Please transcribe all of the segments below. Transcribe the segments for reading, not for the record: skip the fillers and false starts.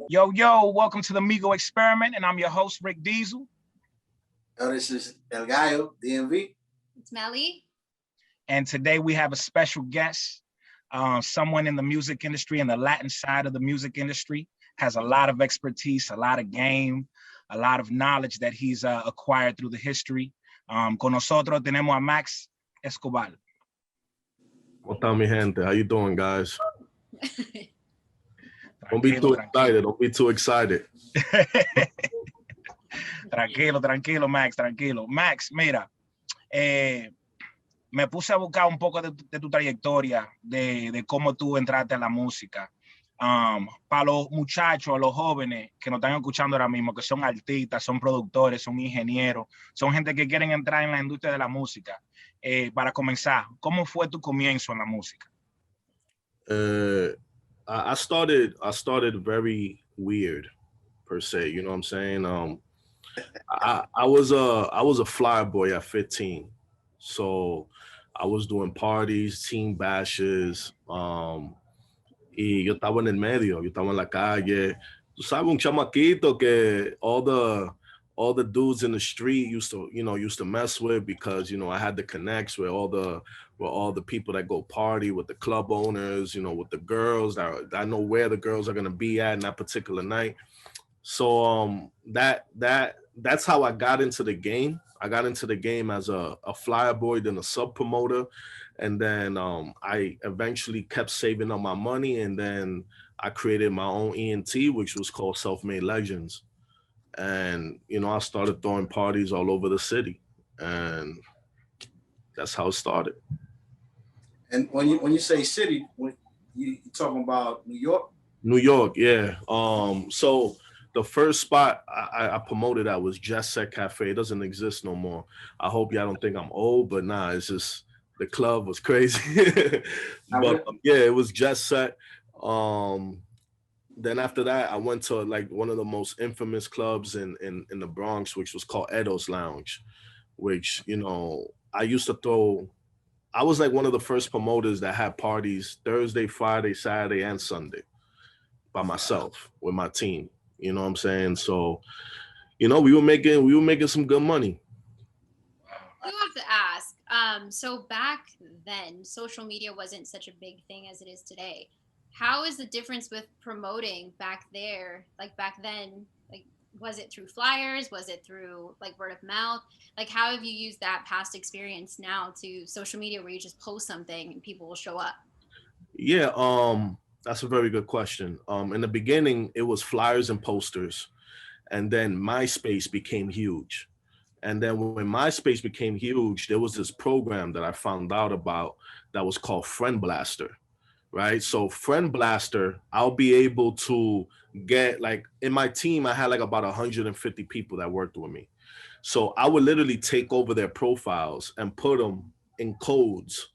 Yo, yo, welcome to the MIGO experiment, and I'm your host, Rick Diesel. Yo, this is El Gallo, DMV. It's Melly. And today we have a special guest, someone in the music industry, in the Latin side of the music industry, has a lot of expertise, a lot of game, a lot of knowledge that he's acquired through the history. Con nosotros tenemos a Max Escobar. What's up, mi gente? How you doing, guys? Don't be too excited. Don't be too excited. Tranquilo, Max, tranquilo. Max, mira, me puse a buscar un poco de tu trayectoria, de cómo tú entraste a la música. Para los muchachos, los jóvenes que nos están escuchando ahora mismo, que son artistas, son productores, son ingenieros, son gente que quieren entrar en la industria de la música. Para comenzar, ¿cómo fue tu comienzo en la música? I started very weird, per se. You know what I'm saying? I was a fly boy at 15, so I was doing parties, team bashes. Y yo estaba en el medio, yo estaba en la calle. Tú sabes, un chamaquito que all the dudes in the street used to mess with, because I had the connects with all the people that go party with the club owners, with the girls. I know where the girls are gonna be at in that particular night. So that's how I got into the game. I got into the game as a flyer boy, then a sub promoter, and then I eventually kept saving up my money, and then I created my own ENT, which was called Self-Made Legends. And I started throwing parties all over the city, and that's how it started. And when you say city, you talking about New York? New York, yeah. So the first spot I promoted at was Jet Set Cafe. It doesn't exist no more. I hope y'all don't think I'm old, but nah, it's just the club was crazy. But yeah, it was Jet Set. Then after that, I went to like one of the most infamous clubs in the Bronx, which was called Edo's Lounge, which, I used to throw. I was like one of the first promoters that had parties Thursday, Friday, Saturday, and Sunday by myself with my team. You know what I'm saying? So, we were making some good money. I have to ask. So back then, social media wasn't such a big thing as it is today. How is the difference with promoting back there? Like back then, like was it through flyers? Was it through like word of mouth? Like how have you used that past experience now to social media where you just post something and people will show up? Yeah, that's a very good question. In the beginning, it was flyers and posters, and then MySpace became huge. And then when MySpace became huge, there was this program that I found out about that was called Friend Blaster. Right. So Friend Blaster, I'll be able to get like in my team, I had like about 150 people that worked with me. So I would literally take over their profiles and put them in codes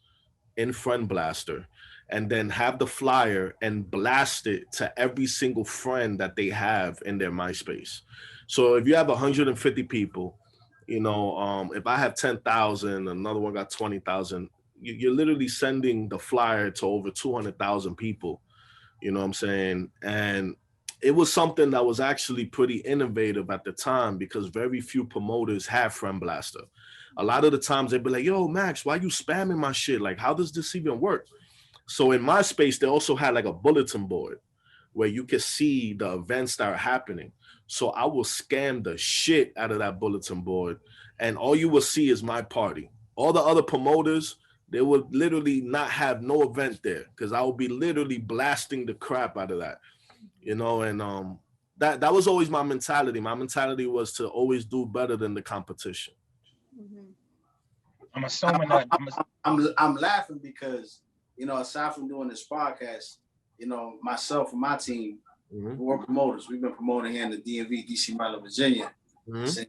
in Friend Blaster, and then have the flyer and blast it to every single friend that they have in their MySpace. So if you have 150 people, if I have 10,000, another one got 20,000, you're literally sending the flyer to over 200,000 people, you know what I'm saying? And it was something that was actually pretty innovative at the time, because very few promoters have Friend Blaster. A lot of the times they'd be like, yo, Max, why you spamming my shit? Like, how does this even work? So in MySpace, they also had like a bulletin board where you could see the events that are happening. So I will scam the shit out of that bulletin board, and all you will see is my party. All the other promoters, they would literally not have no event there, because I would be literally blasting the crap out of that, and that was always my mentality. My mentality was to always do better than the competition. Mm-hmm. I'm assuming that I'm laughing because, aside from doing this podcast, myself and my team, we're promoters. We've been promoting here in the DMV, DC, Maryland, Virginia since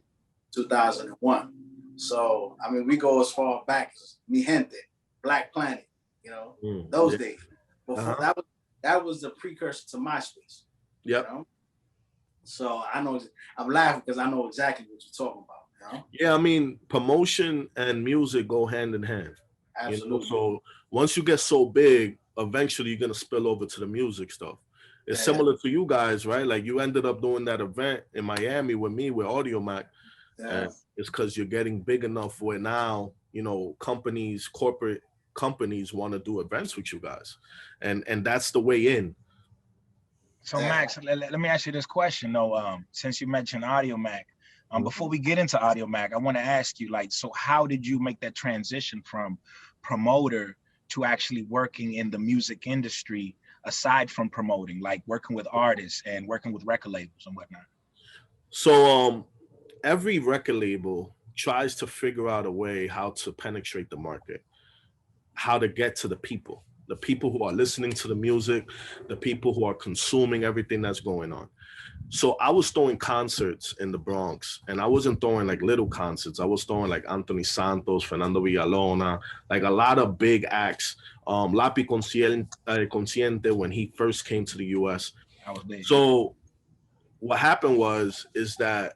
2001. So, I mean, we go as far back as Mi Gente, Black Planet, those days. Before that was the precursor to MySpace. Yep. So I know, I'm laughing because I know exactly what you're talking about. Yeah, I mean, promotion and music go hand in hand. Absolutely. So once you get so big, eventually you're gonna spill over to the music stuff. It's similar to you guys, right? Like you ended up doing that event in Miami with me with Audio Mac. And it's because you're getting big enough where now, you know, corporate companies want to do events with you guys. And that's the way in. So Max, let me ask you this question though. Since you mentioned Audio Mac, before we get into Audio Mac, I want to ask you, like, so how did you make that transition from promoter to actually working in the music industry, aside from promoting, like working with artists and working with record labels and whatnot? So every record label tries to figure out a way how to penetrate the market, how to get to the people who are listening to the music, the people who are consuming everything that's going on. So I was throwing concerts in the Bronx, and I wasn't throwing like little concerts. I was throwing like Anthony Santos, Fernando Villalona, like a lot of big acts. Lapi Consciente when he first came to the US. So what happened is that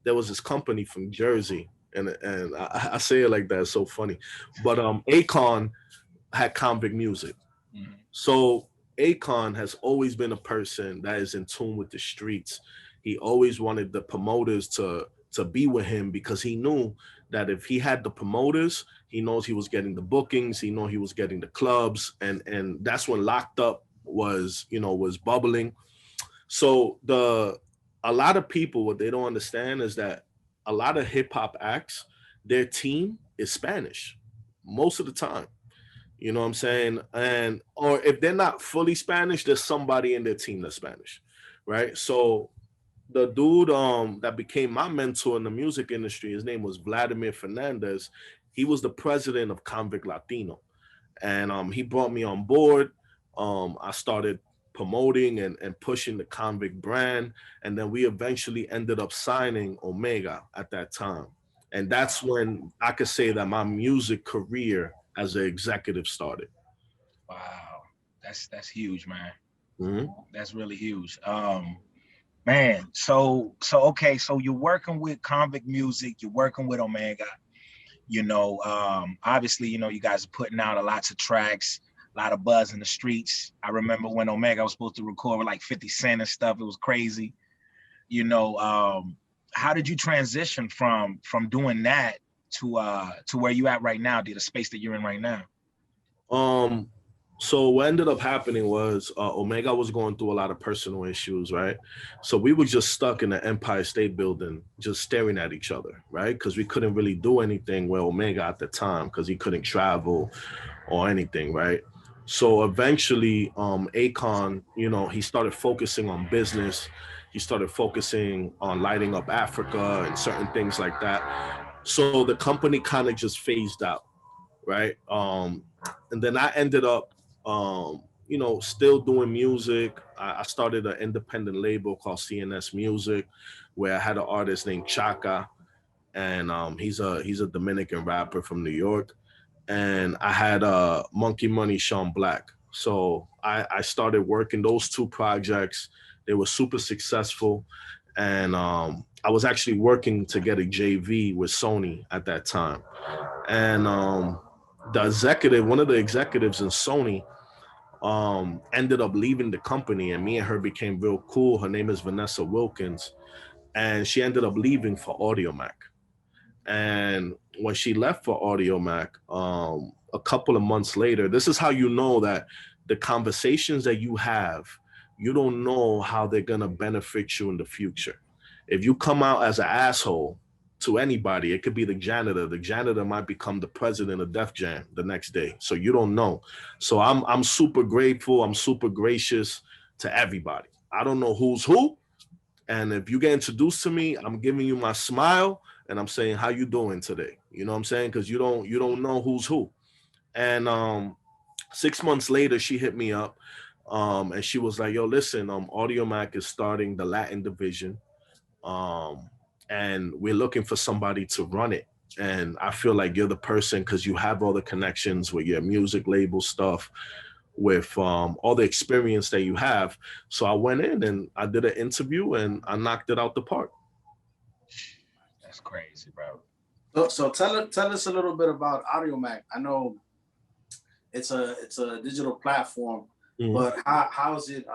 there was this company from Jersey, and I say it like that, it's so funny. But Akon had Convict Music. Mm-hmm. So Akon has always been a person that is in tune with the streets. He always wanted the promoters to be with him because he knew that if he had the promoters, he knows he was getting the bookings, he know he was getting the clubs, and that's when Locked Up was bubbling. So a lot of people, what they don't understand is that a lot of hip hop acts, their team is Spanish most of the time. You know what I'm saying? Or if they're not fully Spanish, there's somebody in their team that's Spanish, right? So the dude that became my mentor in the music industry, his name was Vladimir Fernandez. He was the president of Convict Latino. And he brought me on board. I started promoting and pushing the Convict brand. And then we eventually ended up signing Omega at that time. And that's when I could say that my music career as an executive started. Wow, that's huge, man. Mm-hmm. That's really huge. Man, so okay, so you're working with Convict Music, you're working with Omega. Obviously, you guys are putting out lots of tracks, a lot of buzz in the streets. I remember when Omega was supposed to record with like 50 Cent and stuff. It was crazy. How did you transition from doing that to where you at right now, the space that you're in right now? So what ended up happening was Omega was going through a lot of personal issues, right? So we were just stuck in the Empire State Building, just staring at each other, right? Because we couldn't really do anything with Omega at the time because he couldn't travel or anything, right? So eventually, Akon, he started focusing on business. He started focusing on lighting up Africa and certain things like that. So the company kind of just phased out, right? And then I ended up, still doing music. I started an independent label called CNS Music, where I had an artist named Chaka, and he's a Dominican rapper from New York. And I had Monkey Money Sean Black. So I started working those two projects. They were super successful. And I was actually working to get a JV with Sony at that time. And one of the executives in Sony ended up leaving the company, and me and her became real cool. Her name is Vanessa Wilkins. And she ended up leaving for Audio Mac. And when she left for Audio Mac, a couple of months later, this is how you know that the conversations that you have, you don't know how they're going to benefit you in the future. If you come out as an asshole to anybody, it could be the janitor might become the president of Def Jam the next day. So you don't know. So I'm super grateful. I'm super gracious to everybody. I don't know who's who. And if you get introduced to me, I'm giving you my smile and I'm saying, how you doing today? You know what I'm saying? Because you don't know who's who. And 6 months later, she hit me up and she was like, yo, listen, Audio Mac is starting the Latin division. And we're looking for somebody to run it. And I feel like you're the person because you have all the connections with your music label stuff, with all the experience that you have. So I went in and I did an interview and I knocked it out the park. That's crazy, bro. So tell us a little bit about Audio Mac. I know it's a digital platform But how is it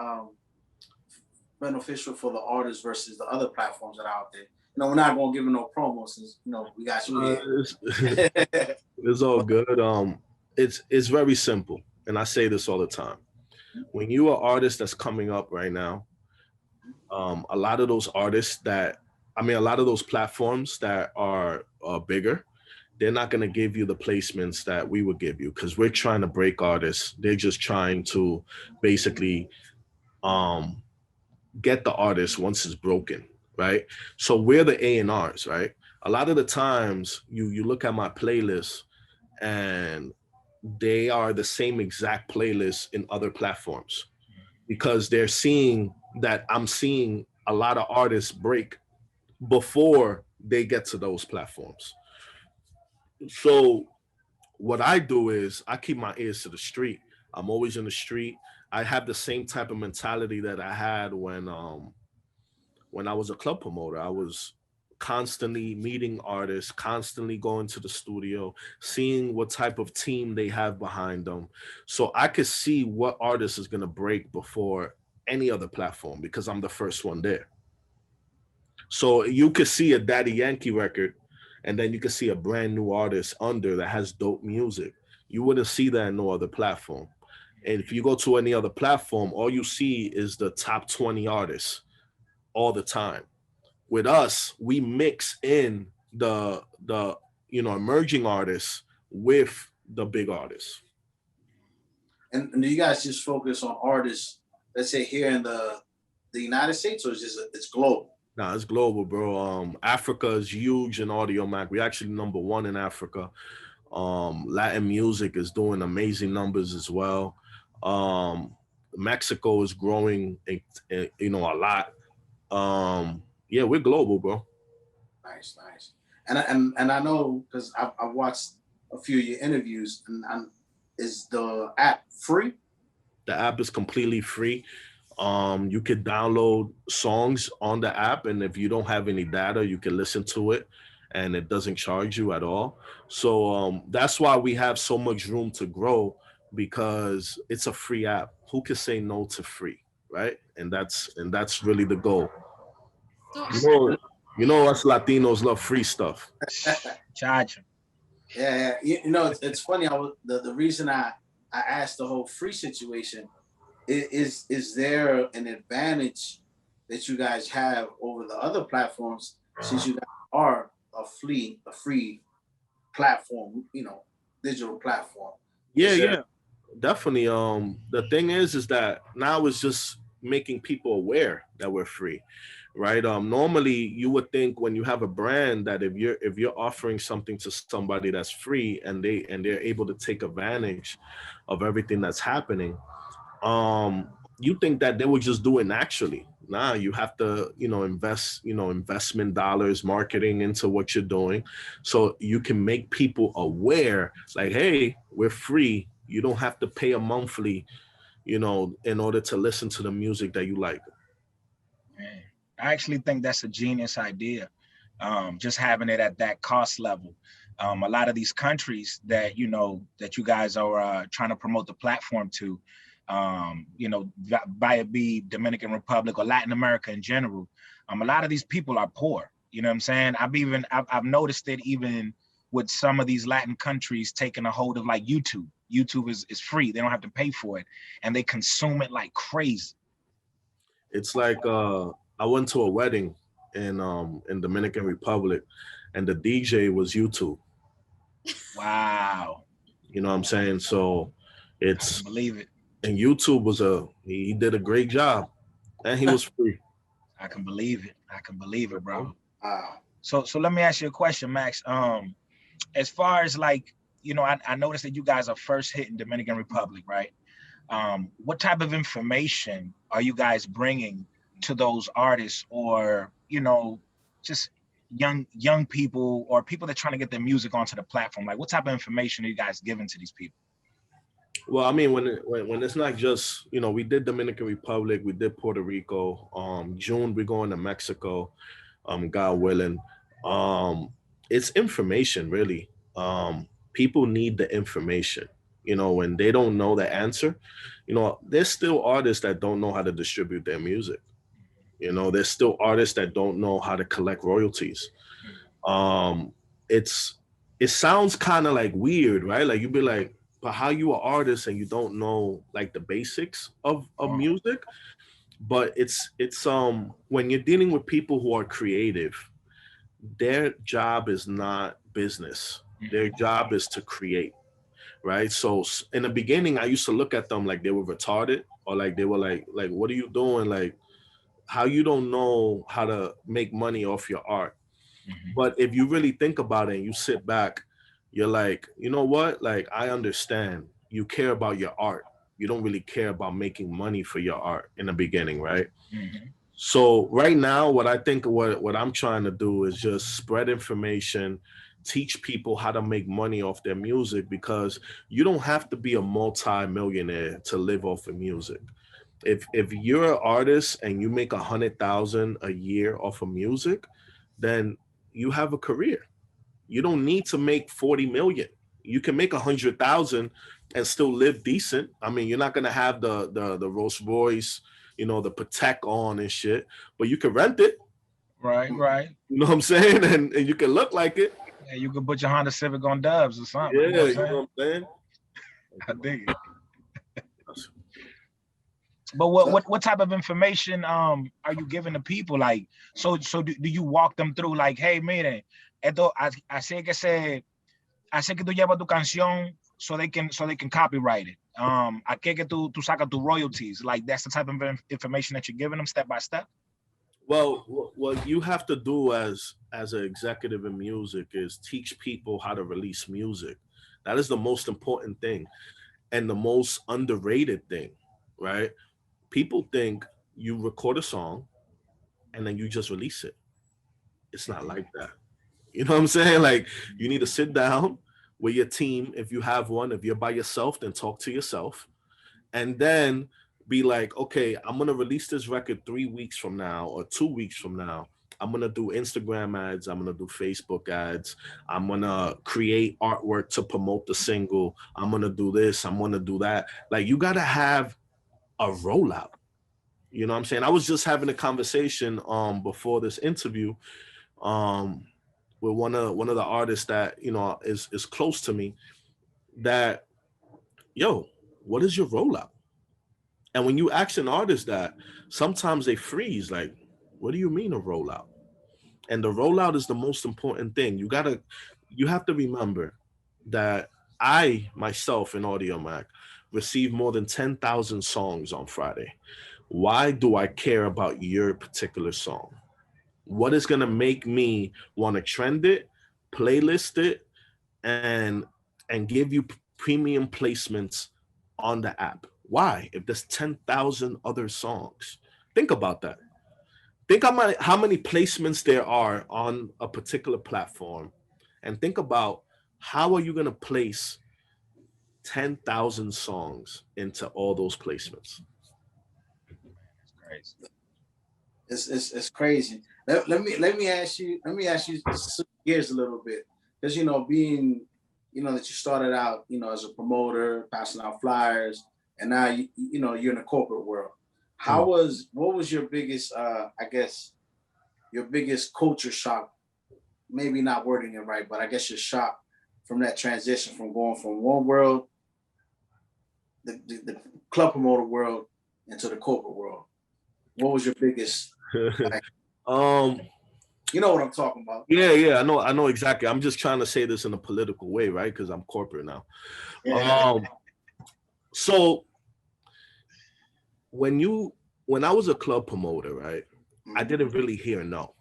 beneficial for the artists versus the other platforms that are out there? You know, we're not gonna give them no promo since we got you here. It's all good. It's very simple, and I say this all the time. When you are an artist that's coming up right now, a lot of those artists a lot of those platforms that are bigger, they're not going to give you the placements that we would give you because we're trying to break artists. They're just trying to basically get the artist once it's broken, right? So we're the A&Rs, right? A lot of the times you look at my playlist and they are the same exact playlist in other platforms because they're seeing that I'm seeing a lot of artists break before they get to those platforms. So what I do is I keep my ears to the street. I'm always in the street. I have the same type of mentality that I had when I was a club promoter. I was constantly meeting artists, constantly going to the studio, seeing what type of team they have behind them. So I could see what artist is going to break before any other platform because I'm the first one there. So you could see a Daddy Yankee record and then you could see a brand new artist under that has dope music. You wouldn't see that in no other platform. And if you go to any other platform, all you see is the top 20 artists all the time. With us, we mix in the emerging artists with the big artists. And do you guys just focus on artists, let's say here in the United States, or is it's global? Nah, it's global, bro. Africa is huge in audio mac. We're actually number one in Africa. Latin music is doing amazing numbers as well. Mexico is growing, a lot. Yeah, we're global, bro. Nice. And I know because I've watched a few of your interviews. And is the app free? The app is completely free. You could download songs on the app, and if you don't have any data, you can listen to it, and it doesn't charge you at all. So that's why we have so much room to grow because it's a free app. Who can say no to free, right? And that's really the goal. You know us Latinos love free stuff. Charge. Yeah. It's funny. The reason I asked the whole free situation is there an advantage that you guys have over the other platforms since you guys are a free platform, digital platform? Yeah, definitely. The thing is that now it's just making people aware that we're free, right? Normally you would think when you have a brand that if you're offering something to somebody that's free and they're able to take advantage of everything that's happening, you think that they would just do it naturally. Nah, you have to, invest, investment dollars, marketing into what you're doing. So you can make people aware, like, hey, we're free. You don't have to pay a monthly, in order to listen to the music that you like. Man, I actually think that's a genius idea. Just having it at that cost level. A lot of these countries that you guys are trying to promote the platform to, by it be Dominican Republic or Latin America in general, a lot of these people are poor. You know what I'm saying? I've noticed it even with some of these Latin countries taking a hold of like YouTube. YouTube is free. They don't have to pay for it. And they consume it like crazy. It's like I went to a wedding in Dominican Republic and the DJ was YouTube. Wow. You know what I'm saying? So it's, I can believe it. And YouTube he did a great job and he was free. I can believe it, bro. So let me ask you a question, Max. As far as like, I noticed that you guys are first hit in Dominican Republic, right? What type of information are you guys bringing to those artists or, just young people or people that are trying to get their music onto the platform? Like what type of information are you guys giving to these people? Well, I mean, when it's not just, we did Dominican Republic, we did Puerto Rico. June, we're going to Mexico, God willing. It's information, really. People need the information. you know, when they don't know the answer, you know, there's still artists that don't know how to distribute their music. You know, there's still artists that don't know how to collect royalties. Um, it's it sounds kind of like weird, right? Like you'd be like, but how you an artist and you don't know like the basics of music? But it's when you're dealing with people who are creative, their job is not business. Their job is to create, right? So in the beginning, I used to look at them like they were retarded, or like they were like, what are you doing? Like, how you don't know how to make money off your art? But if you really think about it and you sit back, you're like, you know what? Like, I understand. You care about your art. You don't really care about making money for your art in the beginning, right? So right now, what I think what I'm trying to do is just spread information, teach people how to make money off their music, because you don't have to be a multi-millionaire to live off of music. If you're an artist and you make 100,000 a year off of music, then you have a career. You don't need to make 40 million. You can make 100,000 and still live decent. I mean, you're not gonna have the Rolls Royce, you know, the Patek on and shit, but you can rent it. Right. You know what I'm saying? And you can look like it. Yeah, you could put your Honda Civic on Dubs or something. Yeah, You know what I'm saying? I dig it. But what type of information are you giving to people? Like, so do you walk them through like, hey, miren, esto así que tú llevas tu canción so they can copyright it. Aquí que tú sacas tu royalties. Like, that's the type of information that you're giving them step by step. Well, what you have to do as an executive in music is teach people how to release music. That is the most important thing and the most underrated thing, right? People think you record a song and then you just release it. It's not like that. You know what I'm saying? Like, you need to sit down with your team if you have one. If you're by yourself, then talk to yourself. And then be like, okay, I'm gonna release this record 3 weeks from now or 2 weeks from now. I'm gonna do Instagram ads, I'm gonna do Facebook ads, I'm gonna create artwork to promote the single, I'm gonna do this, I'm gonna do that. Like, you gotta have a rollout. You know what I'm saying? I was just having a conversation before this interview with one of the artists that, you know, is close to me, that, yo, what is your rollout? And when you ask an artist that, sometimes they freeze, like, what do you mean a rollout? And the rollout is the most important thing. You have to remember that I myself in Audio Mac received more than 10,000 songs on Friday. Why do I care about your particular song? What is going to make me want to trend it, playlist it, and give you premium placements on the app? Why? If there's 10,000 other songs. Think about that. Think how many placements there are on a particular platform, and think about how are you going to place 10,000 songs into all those placements. It's crazy. Let me ask you switch gears a little bit, because being that you started out as a promoter, passing out flyers, and now you're in the corporate world. What was your biggest your biggest culture shock? Maybe not wording it right, but I guess your shock from that transition from going from one world, the club promoter world, into the corporate world. What was your biggest you know what I'm talking about? Yeah, I know exactly. I'm just trying to say this in a political way, right? Because I'm corporate now. Yeah. So when I was a club promoter, right, I didn't really hear no.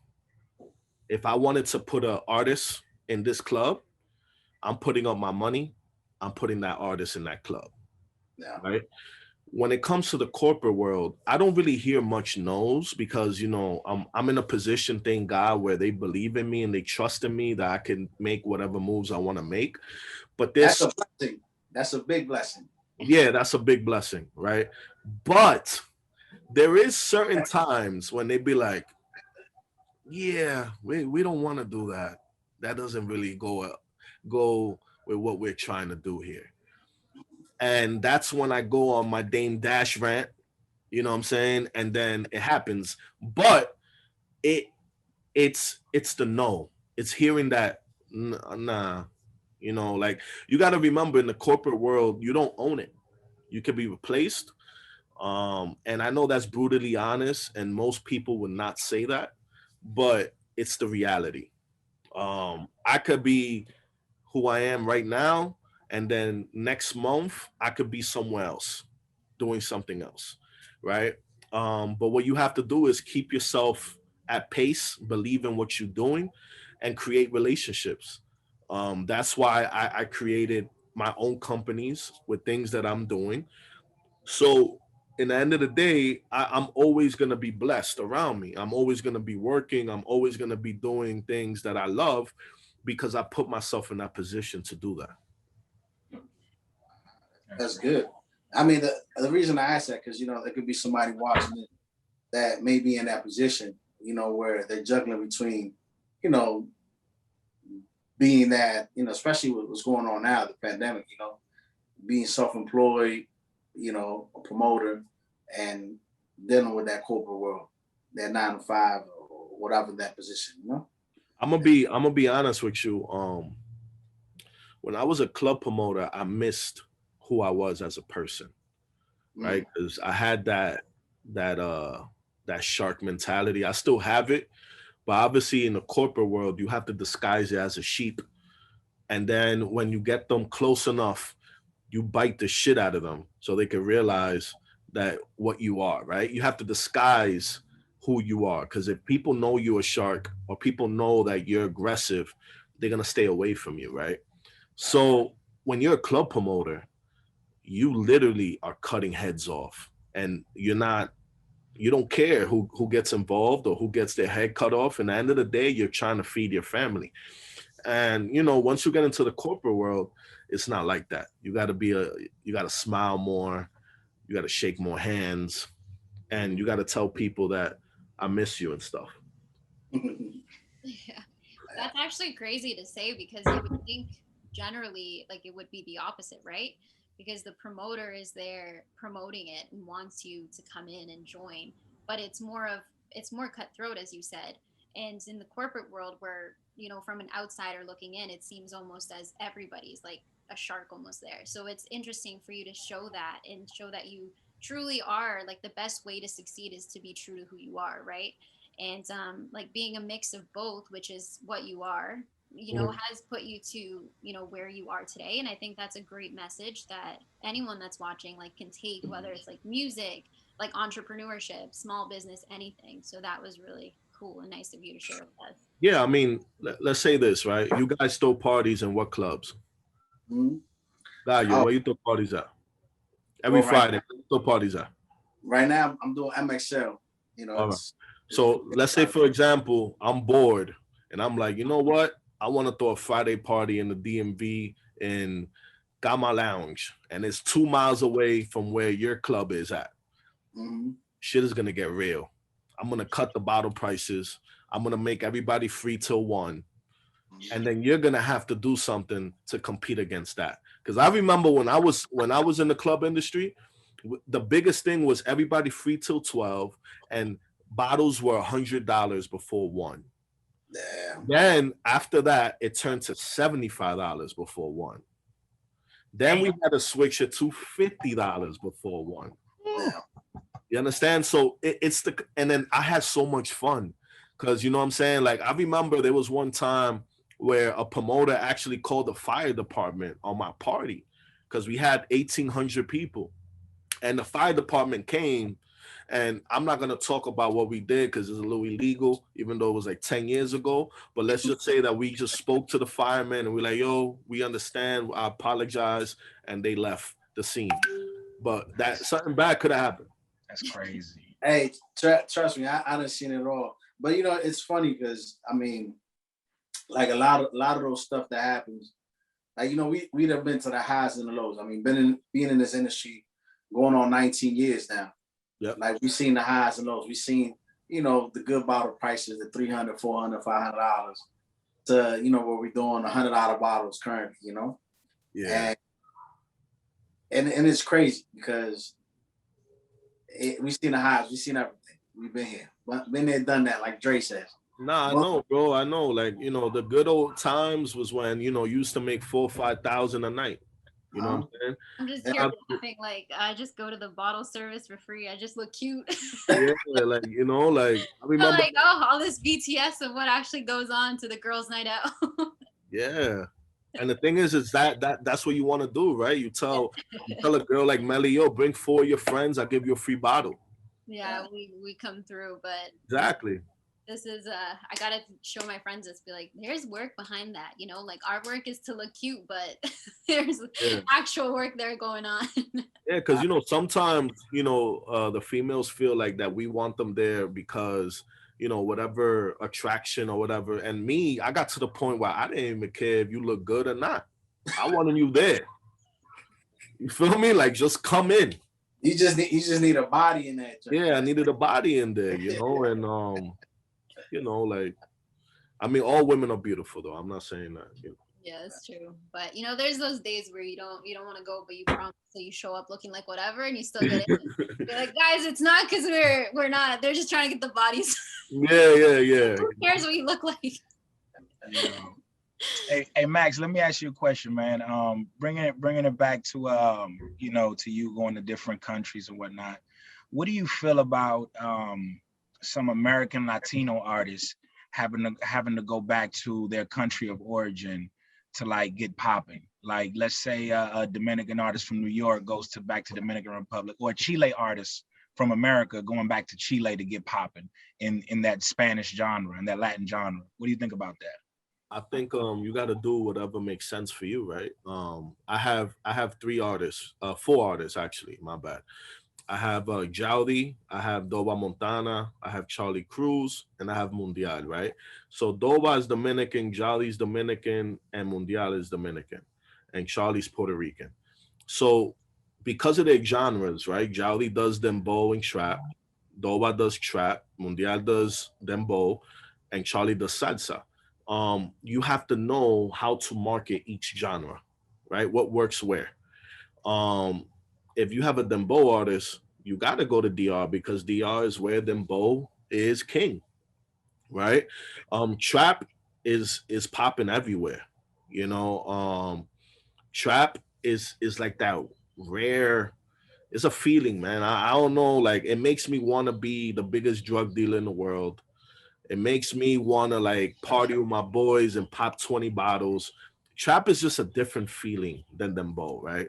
If I wanted to put an artist in this club, I'm putting up my money, I'm putting that artist in that club. Yeah. Right? When it comes to the corporate world, I don't really hear much no's, because I'm in a position, thank God, where they believe in me and they trust in me that I can make whatever moves I want to make. But that's a blessing. That's a big blessing. Yeah, that's a big blessing, right? But there is certain times when they be like, yeah, we don't want to do that. That doesn't really go with what we're trying to do here. And that's when I go on my Dame Dash rant, you know what I'm saying? And then it happens. But it's the no. It's hearing that, nah, you know, like, you got to remember, in the corporate world, you don't own it. You can be replaced. And I know that's brutally honest, and most people would not say that, but it's the reality. I could be who I am right now, and then next month I could be somewhere else doing something else, right? But what you have to do is keep yourself at pace, believe in what you're doing, and create relationships. That's why I created my own companies with things that I'm doing. So in the end of the day, I'm always going to be blessed around me. I'm always going to be working. I'm always going to be doing things that I love because I put myself in that position to do that. That's good. I mean, the reason I ask that, because, you know, there could be somebody watching it that may be in that position, you know, where they're juggling between, you know, being that, you know, especially with what's going on now, the pandemic, you know, being self-employed, you know, a promoter, and dealing with that corporate world, that 9 to 5 or whatever that position, you know. I'm gonna be honest with you. When I was a club promoter, I missed who I was as a person, right? Because I had that shark mentality. I still have it, but obviously in the corporate world, you have to disguise it as a sheep. And then when you get them close enough, you bite the shit out of them so they can realize that what you are, right? You have to disguise who you are, because if people know you're a shark or people know that you're aggressive, they're going to stay away from you, right? So when you're a club promoter, you literally are cutting heads off, and you don't care who gets involved or who gets their head cut off. In the end of the day, you're trying to feed your family. And, you know, once you get into the corporate world, it's not like that. You got to smile more. You got to shake more hands, and you got to tell people that I miss you and stuff. Yeah, that's actually crazy to say, because you would think generally like it would be the opposite, right? Because the promoter is there promoting it and wants you to come in and join, but it's more cutthroat, as you said. And in the corporate world, where, you know, from an outsider looking in, it seems almost as everybody's like a shark almost there. So it's interesting for you to show that and show that you truly are, like, the best way to succeed is to be true to who you are, right? And like being a mix of both, which is what you are, you know, has put you to, you know, where you are today. And I think that's a great message that anyone that's watching like can take, whether it's like music, like entrepreneurship, small business, anything. So that was really cool and nice of you to share with us. Yeah, I mean, let's say this, right? You guys throw parties in what clubs? Gallo, where you throw parties at? Every Friday, throw parties at? Right now, I'm doing MXL. You know, all right. So let's say, for example, I'm bored and I'm like, you know what? I want to throw a Friday party in the DMV in Gamma Lounge, and it's 2 miles away from where your club is at. Shit is gonna get real. I'm gonna cut the bottle prices. I'm gonna make everybody free till 1. And then you're gonna have to do something to compete against that. Because I remember when I was in the club industry, the biggest thing was everybody free till 12, and bottles were $100 before 1. Damn. Then after that, it turned to $75 before 1. Then we had to switch it to $50 before 1. Damn. You understand? So and then I had so much fun, because, you know what I'm saying? Like, I remember there was one time where a promoter actually called the fire department on my party, because we had 1,800 people, and the fire department came. And I'm not going to talk about what we did because it's a little illegal, even though it was like 10 years ago. But let's just say that we just spoke to the firemen and we're like, yo, we understand. I apologize. And they left the scene. But that something bad could have happened. That's crazy. Hey, trust me, I done seen it all. But, you know, it's funny because, I mean, like a lot of those stuff that happens, like, you know, we'd have been to the highs and the lows. I mean, being in this industry going on 19 years now. Yep. Like, we've seen the highs and lows. We've seen, you know, the good bottle prices, the $300, $400, $500 to, you know, where we're doing $100 bottles currently, you know? Yeah. And and it's crazy because we've seen the highs, we've seen everything. We've been here, been there, done that, like Dre says. Nah, I know, bro. I know. Like, you know, the good old times was when, you know, you used to make 4,000 or 5,000 a night. You know what I'm saying? I'm just here laughing. Like, I just go to the bottle service for free. I just look cute. Yeah, like, you know, like I remember. Like, oh, all this BTS of what actually goes on to the girls' night out. Yeah. And the thing is that's what you want to do, right? You tell a girl like Melly, yo, bring 4 of your friends, I'll give you a free bottle. Yeah, we come through, but exactly. This is I gotta show my friends this, be like, there's work behind that, you know, like our work is to look cute, but there's actual work there going on. Yeah, because you know, sometimes, you know, the females feel like that we want them there because, you know, whatever attraction or whatever. And me, I got to the point where I didn't even care if you look good or not. I wanted you there. You feel me? Like, just come in. You just need a body in that. Yeah, I needed a body in there, you know, and you know, like, I mean, all women are beautiful, though. I'm not saying that. You know? Yeah, that's true. But you know, there's those days where you don't want to go, but you promise, so you show up looking like whatever, and you still get it. You're like, guys, it's not because we're not. They're just trying to get the bodies. Yeah. Who cares what you look like? Hey, Max, let me ask you a question, man. Bringing it back to you know, to you going to different countries and whatnot. What do you feel about some American Latino artists having to go back to their country of origin to like get popping? Like, let's say a Dominican artist from New York goes back to Dominican Republic, or a Chile artist from America going back to Chile to get popping in that Spanish genre and that Latin genre. What do you think about that? I think you got to do whatever makes sense for you, right? I have 3 artists, 4 artists actually. My bad. I have Jowdy, I have Doba Montana, I have Charlie Cruz, and I have Mundial, right? So Doba is Dominican, Jowdy's Dominican, and Mundial is Dominican, and Charlie's Puerto Rican. So because of their genres, right? Jowdy does dembow and trap, Doba does trap, Mundial does dembow, and Charlie does salsa. You have to know how to market each genre, right? What works where. If you have a dembow artist, you got to go to DR because DR is where dembow is king, right? Trap is popping everywhere, you know. Trap is like that rare. It's a feeling, man. I don't know, like, it makes me want to be the biggest drug dealer in the world. It makes me want to like party with my boys and pop 20 bottles. Trap is just a different feeling than dembow, right?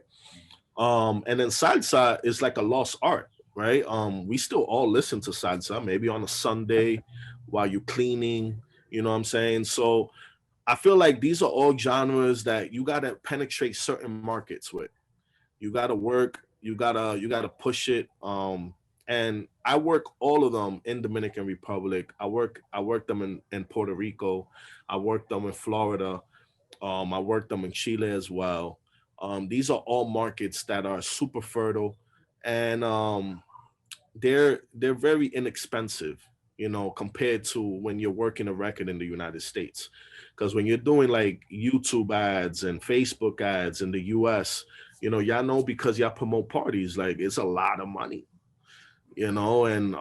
And then salsa is like a lost art, right? We still all listen to salsa, maybe on a Sunday while you're cleaning, you know what I'm saying? So I feel like these are all genres that you gotta penetrate certain markets with. You gotta work, you gotta push it. And I work all of them in Dominican Republic. I work them in Puerto Rico. I work them in Florida. I work them in Chile as well. These are all markets that are super fertile, and they're very inexpensive, you know, compared to when you're working a record in the United States. Because when you're doing like YouTube ads and Facebook ads in the US, you know, y'all know, because y'all promote parties, like, it's a lot of money, you know. And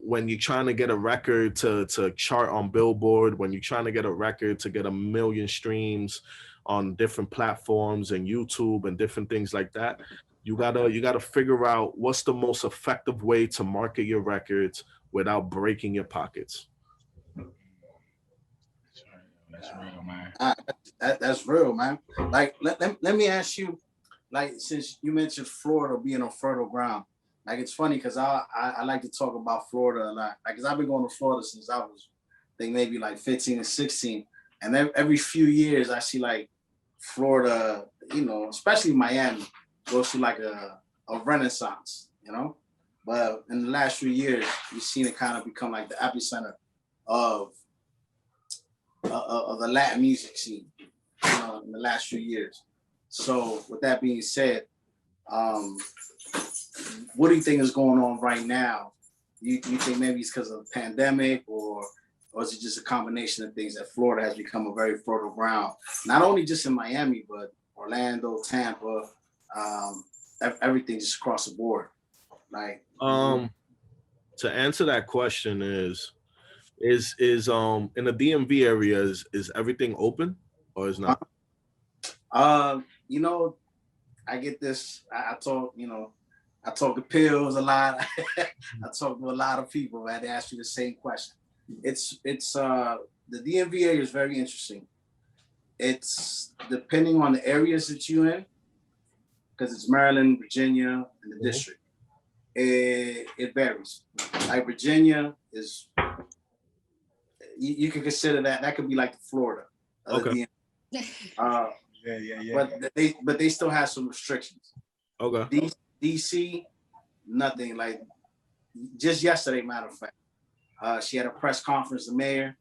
when you're trying to get a record to chart on Billboard, when you're trying to get a record to get 1 million streams on different platforms and YouTube and different things like that, you gotta figure out what's the most effective way to market your records without breaking your pockets. That's real, man. That's real, man. Like, let me ask you, like, since you mentioned Florida being on fertile ground, like, it's funny because I like to talk about Florida a lot. Like, because I've been going to Florida since I was, I think, maybe like 15 or 16. And every few years I see like Florida, you know, especially Miami, goes through like a renaissance, you know. But in the last few years, you've seen it kind of become like the epicenter of the Latin music scene, you know, in the last few years. So with that being said, what do you think is going on right now? You think maybe it's because of the pandemic, or is it just a combination of things that Florida has become a very fertile ground, not only just in Miami, but Orlando, Tampa, everything just across the board. Like, to answer that question is in the DMV area is everything open or is not? You know, I get this. I talk to pills a lot. I talk to a lot of people. I had to ask you the same question. It's the DMV area is very interesting. It's depending on the areas that you're in, because it's Maryland, Virginia, and the district. It varies. Like Virginia is, you can consider that could be like the Florida. Okay. Yeah. But they still have some restrictions. Okay. DC, nothing. Like just yesterday, matter of fact, she had a press conference, the mayor.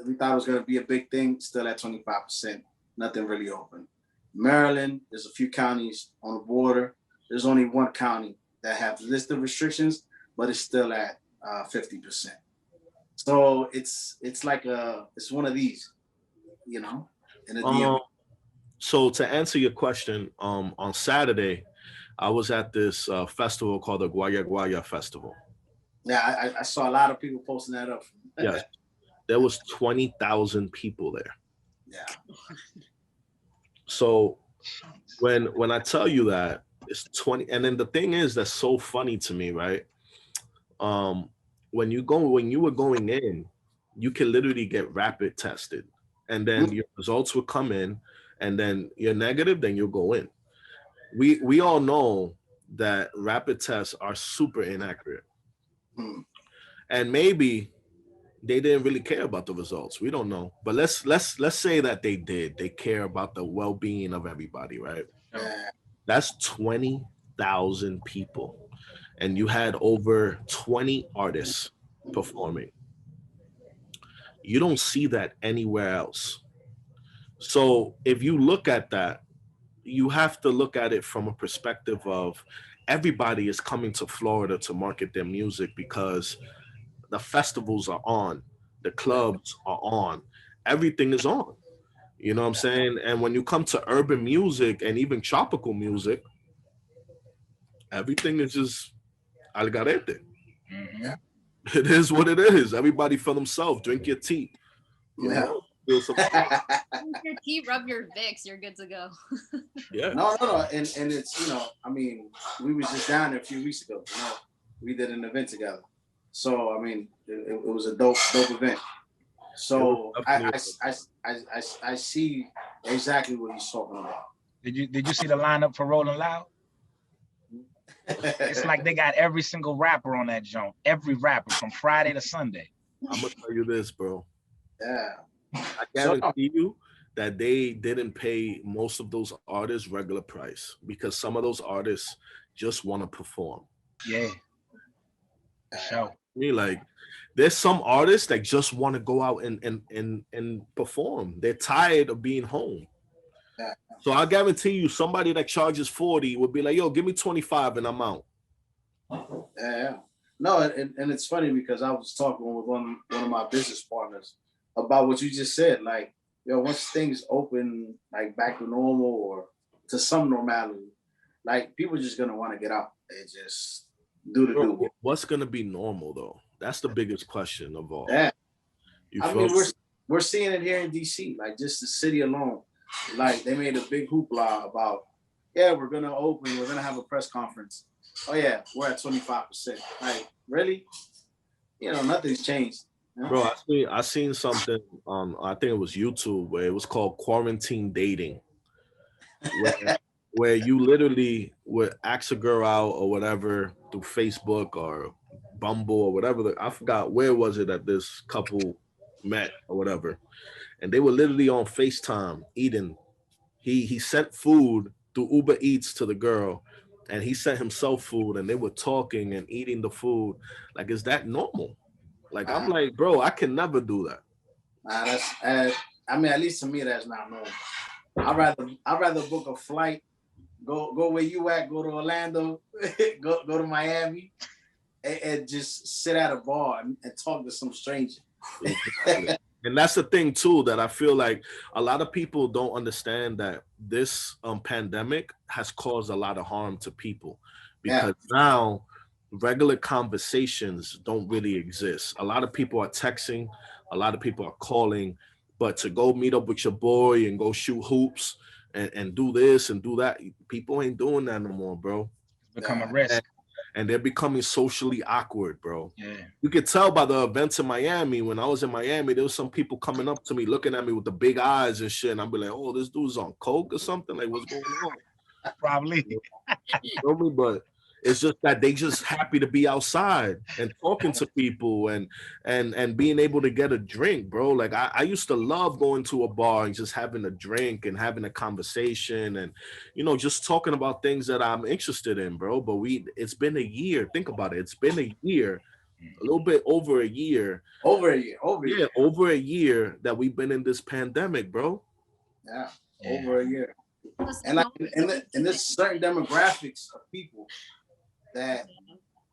We thought it was going to be a big thing, still at 25%. Nothing really open. Maryland, there's a few counties on the border. There's only one county that have listed restrictions, but it's still at 50%. So it's like it's one of these, you know. In the DMV. So to answer your question, on Saturday, I was at this festival called the Guaya Guaya Festival. Yeah, I saw a lot of people posting that up. Yes, there was 20,000 people there. Yeah. So when I tell you that it's 20, and then the thing is that's so funny to me, right? When you were going in, you can literally get rapid tested, and then your results will come in, and then you're negative, then you'll go in. We all know that rapid tests are super inaccurate, and maybe they didn't really care about the results. We don't know, but let's say that they did. They care about the well-being of everybody, right? That's 20,000 people, and you had over 20 artists performing. You don't see that anywhere else. So if you look at that, you have to look at it from a perspective of everybody is coming to Florida to market their music because the festivals are on, the clubs are on, everything is on. You know what I'm saying? And when you come to urban music and even tropical music, everything is just algarete. Yeah. It is what it is. Everybody for themselves. Drink your tea. You know? Drink your tea, rub your Vicks, you're good to go. Yeah. No. And it's, you know, I mean, we was just down there a few weeks ago. You know, we did an event together. So I mean, it was a dope event. So I see exactly what he's talking about. Did you see the lineup for Rolling Loud? It's like they got every single rapper on that joint. Every rapper from Friday to Sunday. I'm gonna tell you this, bro. Yeah. I guarantee you that they didn't pay most of those artists regular price because some of those artists just want to perform. Yeah. Sure. Like there's some artists that just want to go out and perform. They're tired of being home. Yeah. So I guarantee you somebody that charges 40 would be like, yo, give me 25 and I'm out. Yeah. No, and it's funny because I was talking with one of my business partners about what you just said. Like, yo, once things open like back to normal or to some normality, like people are just gonna want to get out and just do. What's gonna be normal though? That's the biggest question of all. Yeah. I mean, we're seeing it here in DC, like just the city alone. Like they made a big hoopla about, yeah, we're gonna open, we're gonna have a press conference. Oh yeah, we're at 25%. Like, really? You know, nothing's changed. You know? Bro, I seen something on, I think it was YouTube, where it was called quarantine dating. Where you literally would ask a girl out or whatever through Facebook or Bumble or whatever. I forgot where was it that this couple met or whatever. And they were literally on FaceTime eating. He sent food through Uber Eats to the girl, and he sent himself food, and they were talking and eating the food. Like, is that normal? Like, I'm like, bro, I can never do that. That's I mean, at least to me, that's not normal. I'd rather book a flight, go where you at, go to Orlando, go to Miami, and just sit at a bar and talk to some stranger. And that's the thing too, that I feel like a lot of people don't understand, that this pandemic has caused a lot of harm to people, because now regular conversations don't really exist. A lot of people are texting, a lot of people are calling, but to go meet up with your boy and go shoot hoops and do this and do that, people ain't doing that no more, bro. It's become a risk. And they're becoming socially awkward, bro. Yeah. You could tell by the events in Miami. When I was in Miami, there was some people coming up to me, looking at me with the big eyes and shit. And I'd be like, oh, this dude's on coke or something? Like, what's going on? Probably. You know me? But it's just that they just happy to be outside and talking to people and being able to get a drink, bro. Like I used to love going to a bar and just having a drink and having a conversation and, you know, just talking about things that I'm interested in, bro. But it's been a year. Think about it. It's been a year, a little bit over a year. Over a year that we've been in this pandemic, bro. Yeah, over a year. And like in this certain demographics of people that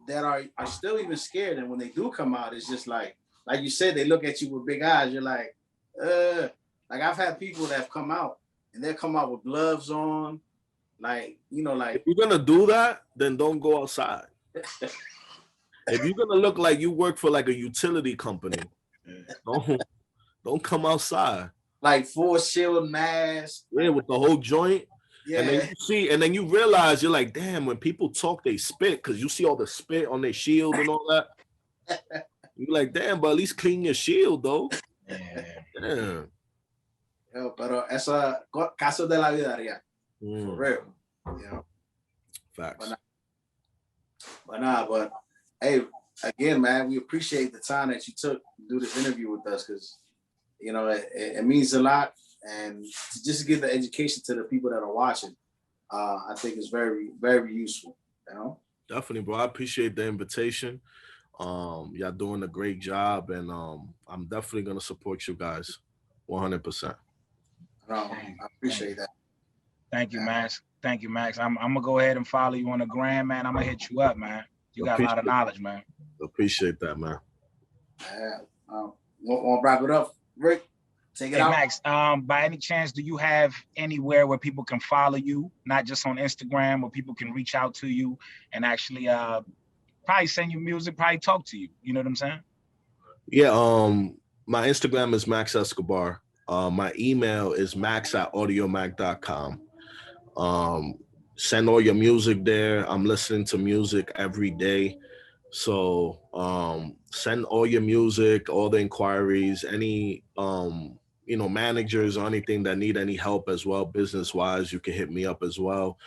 are still even scared, and when they do come out, it's just like you said, they look at you with big eyes. You're like I've had people that have come out and they'll come out with gloves on, like, you know, like, if you're gonna do that, then don't go outside. If you're gonna look like you work for like a utility company, don't come outside. Like full shield mask. Yeah, with the whole joint. Yeah. And then you realize, you're like, damn, when people talk, they spit, because you see all the spit on their shield and all that. You're like, damn, but at least clean your shield, though. Yeah. Damn. Yo, pero eso caso de la vida real. For real. You know. Facts. But hey, again, man, we appreciate the time that you took to do this interview with us, because, you know, it means a lot. And to just give the education to the people that are watching, I think is very, very useful. You know, definitely, bro. I appreciate the invitation. Y'all doing a great job, and I'm definitely gonna support you guys, 100%. I appreciate that. Thank you, Max. Thank you, Max. I'm gonna go ahead and follow you on the gram, man. I'm gonna hit you up, man. You got a lot of knowledge, man. Appreciate that, man. Want to wrap it up, Rick? Take it out. Max, by any chance, do you have anywhere where people can follow you, not just on Instagram, where people can reach out to you and actually probably send you music, probably talk to you? You know what I'm saying? Yeah, my Instagram is Max Escobar. My email is max@audiomac.com. Send all your music there. I'm listening to music every day. So send all your music, all the inquiries, any managers or anything that need any help as well, business wise, you can hit me up as well.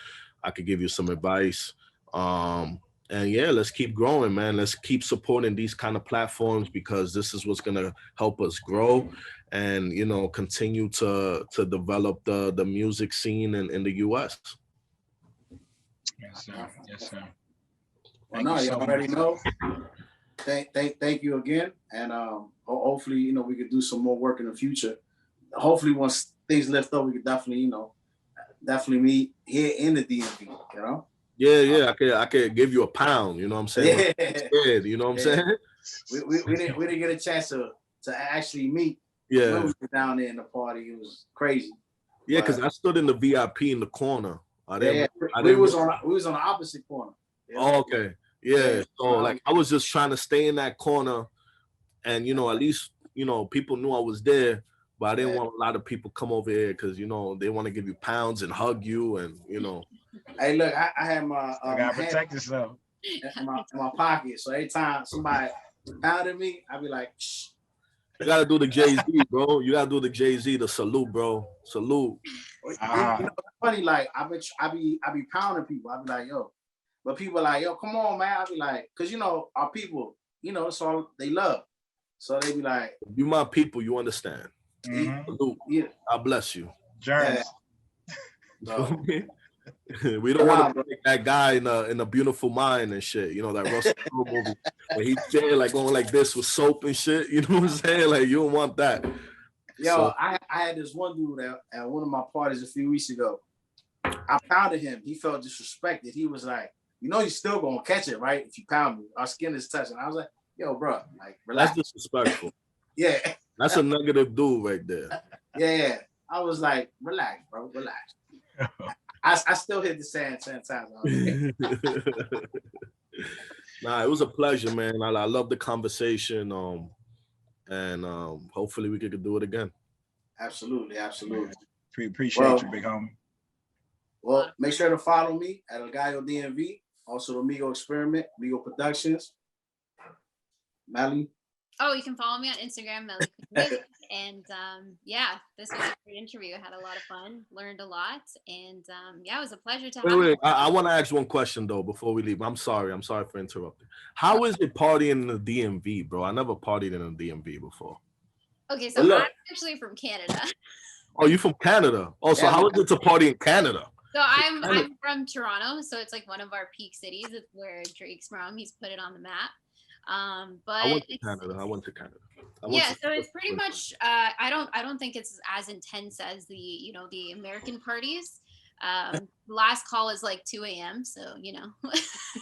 I could give you some advice. And yeah, let's keep growing, man. Let's keep supporting these kind of platforms, because this is what's gonna help us grow and, you know, continue to develop the music scene in the US. Yes, sir. Yes, sir. Well, no, you already know. Thank you again, and hopefully, you know, we could do some more work in the future. Hopefully, once things lift up, we could definitely meet here in the DMV. You know. Yeah, I could give you a pound. You know what I'm saying? Yeah. You know what I'm saying? We didn't get a chance to actually meet. Yeah. When we were down there in the party, it was crazy. Yeah, because I stood in the VIP in the corner. We was on the opposite corner. You know? Oh, okay. Yeah. So like I was just trying to stay in that corner, and, you know, at least, you know, people knew I was there, but I didn't want a lot of people come over here because, you know, they want to give you pounds and hug you, and, you know. Hey, look, I had my you gotta protect yourself in my pocket. So every time somebody pounded me, I'd be like, shh. You gotta do the Jay-Z, bro. You gotta do the Jay-Z, the salute, bro. Salute. You know, it's funny, like I be pounding people. I be like, yo, but people are like, yo, come on, man. I be like, cause, you know, our people, you know, it's all they love. So they be like, you my people, you understand. Mm-hmm. Salute. Yeah. I bless you. Journeys. So, we don't want to make that guy in a Beautiful Mind and shit. You know, that Russell Crowe movie where he's there like going like this with soap and shit. You know what I'm saying? Like, you don't want that. Yo, so, I had this one dude at one of my parties a few weeks ago. I pounded him. He felt disrespected. He was like, you know, you're still gonna catch it, right? If you pound me, our skin is touching. I was like, yo, bro, like, relax. That's disrespectful. Yeah. That's a negative dude right there. Yeah. I was like, relax, bro, relax. I still hit the sand 10 times. Nah, it was a pleasure, man. I love the conversation. And hopefully we could do it again. Absolutely. Appreciate you, big homie. Well, make sure to follow me at Gallo DMV. Also, the MIGO Experiment, MIGO Productions. Melly. Oh, you can follow me on Instagram, Melly. And yeah, this was a great interview. I had a lot of fun, learned a lot, and yeah, it was a pleasure to have you. I want to ask one question though before we leave. I'm sorry for interrupting. How is it partying in the DMV, bro? I never partied in the DMV before. Okay, so I'm actually from Canada. Oh, you from Canada? Oh, so how is it to party in Canada? So I'm from Toronto, so it's like one of our peak cities. It's where Drake's from. He's put it on the map. But I went to Canada. So it's pretty much. I don't think it's as intense as the American parties. Last call is like 2 a.m. So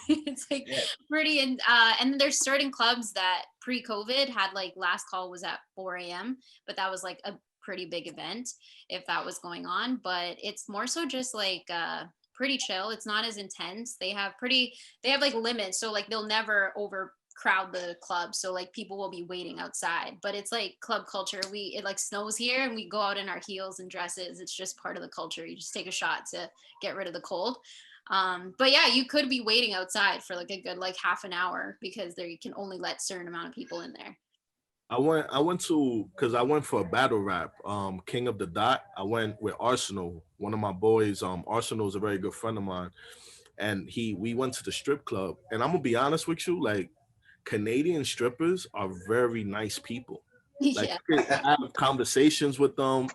it's like pretty. And then there's certain clubs that pre-COVID had like last call was at 4 a.m. But that was like a pretty big event if that was going on. But it's more so just like pretty chill. It's not as intense. They have like limits. So like they'll never overcrowd the club, so like people will be waiting outside, but it's like club culture. It like snows here and we go out in our heels and dresses. It's just part of the culture. You just take a shot to get rid of the cold. But yeah, you could be waiting outside for like a good like half an hour because you can only let certain amount of people in there. I went for a battle rap, King of the Dot. I went with Arsenal, one of my boys. Arsenal is a very good friend of mine, and we went to the strip club. And I'm gonna be honest with you, like Canadian strippers are very nice people. Like I have conversations with them.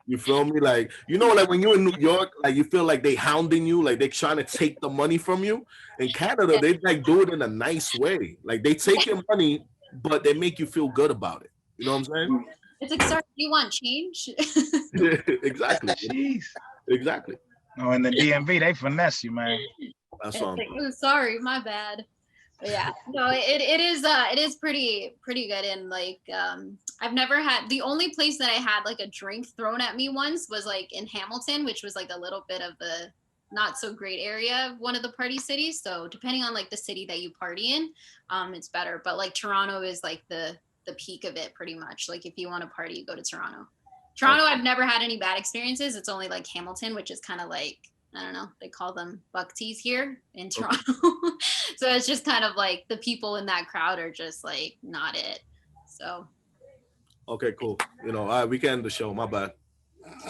You feel me? Like like when you're in New York, like you feel like they hounding you, like they're trying to take the money from you. In Canada, they like do it in a nice way. Like they take your money, but they make you feel good about it. You know what I'm saying? It's like, sorry, do you want change? Exactly. Jeez. Exactly. No, in the DMV, they finesse you, man. That's all. Like, oh, sorry, my bad. But yeah, no, it is pretty good. And like, I've never had, the only place that I had like a drink thrown at me once was like in Hamilton, which was like a little bit of the not so great area of one of the party cities. So depending on like the city that you party in, it's better. But like Toronto is like the peak of it pretty much. Like if you want to party, you go to Toronto. I've never had any bad experiences. It's only like Hamilton, which is kind of like, I don't know, they call them buck tees here in Toronto. So it's just kind of like the people in that crowd are just like not it. So. Okay, cool. All right, we can end the show. My bad.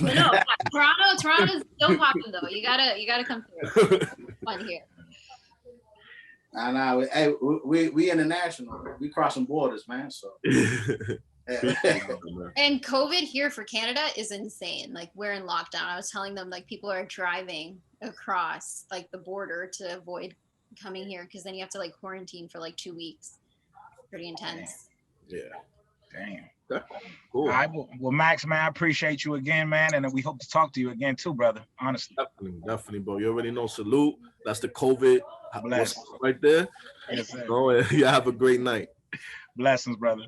But no, Toronto's still popping though. You gotta come through. Fun here. Nah. Hey, we international. We crossing borders, man. So. And COVID here for Canada is insane. Like we're in lockdown. I was telling them like people are driving across like the border to avoid coming here because then you have to like quarantine for like 2 weeks. Pretty intense. Yeah. Damn. Cool. All right, well, Max, man, I appreciate you again, man, and we hope to talk to you again too, brother. Honestly. Definitely, bro. You already know. Salute. That's the COVID right there. Yes, sir. You have a great night. Blessings, brother.